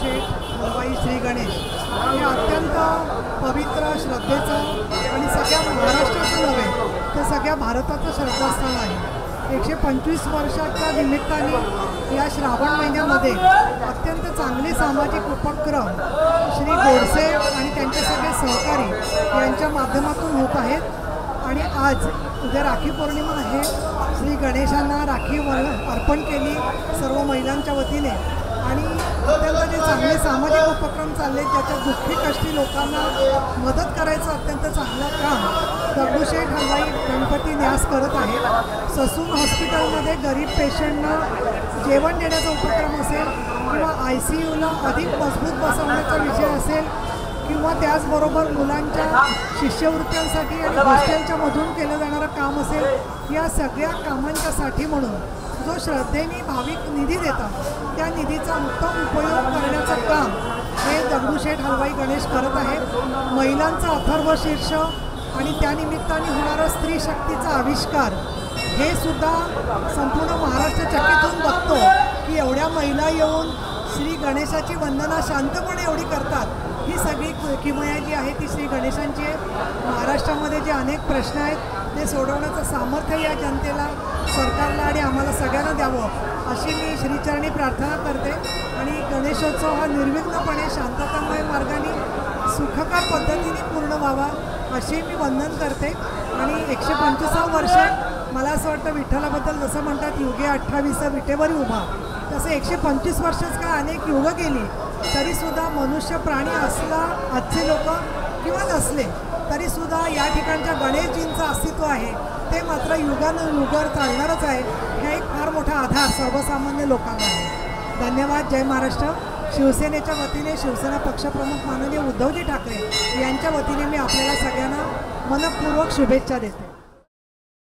दगडूशेठ हलवाई श्री गणेश हे अत्यंत पवित्र श्रद्धेचं आणि सगळ्या महाराष्ट्राचं नव्हे तर सगळ्या भारताचं श्रद्धास्थान आहे। 125 वर्षाच्या निमित्ताने या श्रावण महिन्यामध्ये अत्यंत चांगले सामाजिक उपक्रम श्री गोडसे आणि त्यांचे सगळे सहकारी यांच्या माध्यमातून होत आहेत। आणि आज उद्या राखी पौर्णिमा आहे। श्री गणेशांना राखी अर्पण केली सर्व महिलांच्या वतीने आणि अत्यंत जे चांगले सामाजिक उपक्रम चालले ज्याच्यात दुःखी कष्टी लोकांना मदत करायचं अत्यंत चांगलं काम दगडूशेठ हलवाई गणपती न्यास करत आहे। ससून हॉस्पिटलमध्ये गरीब पेशंटना जेवण देण्याचा उपक्रम असेल किंवा ICUला अधिक मजबूत बसवण्याचा विषय असेल किंवा त्याचबरोबर मुलांच्या शिष्यवृत्त्यांसाठी आणि हॉस्टेलच्या मधून केलं जाणारं काम असेल, या सगळ्या कामांच्यासाठी म्हणून जो श्रद्धेने भाविक निधी देतात त्या निधीचा उत्तम उपयोग करण्याचं काम हे दगडूशेठ हलवाई गणेश करत आहेत। महिलांचा अथर्व शीर्ष आणि त्यानिमित्ताने होणारा स्त्री शक्तीचा आविष्कार हे सुद्धा संपूर्ण महाराष्ट्र चकित होऊन बघतो की एवढ्या महिला येऊन श्री गणेशाची वंदना शांतपणे एवढी करतात। ही सगळी किमया जी आहे ती श्री गणेशांची आहे। महाराष्ट्रामध्ये जे अनेक प्रश्न आहेत ते सोडवण्याचं सामर्थ्य या जनतेला सरकारला आणि आम्हाला सगळ्यांना द्यावं अशी मी श्रीचरणी प्रार्थना करते आणि गणेशोत्सव हा निर्विघ्नपणे शांततामय मार्गाने सुखकर पद्धतीने पूर्ण व्हावा अशी मी वंदन करते। आणि 125 वर्ष मला असं वाटतं विठ्ठलाबद्दल जसं म्हणतात युगे 28 विटेवरी उभा, तसं 125 वर्षच काय अनेक युग गेली तरीसुद्धा मनुष्य प्राणी असला आजचे लोक किंवा नसले तरीसुद्धा या ठिकाणच्या गणेशजींचं अस्तित्व आहे ते मात्र युगानुयुगावर चालणारच आहे। हा एक फार मोठा आधार सर्वसामान्य लोकांना आहे। धन्यवाद। जय महाराष्ट्र। शिवसेनेच्या वतीने शिवसेना पक्षप्रमुख माननीय उद्धवजी ठाकरे यांच्या वतीने मी आपल्याला सगळ्यांना मनपूर्वक शुभेच्छा देते।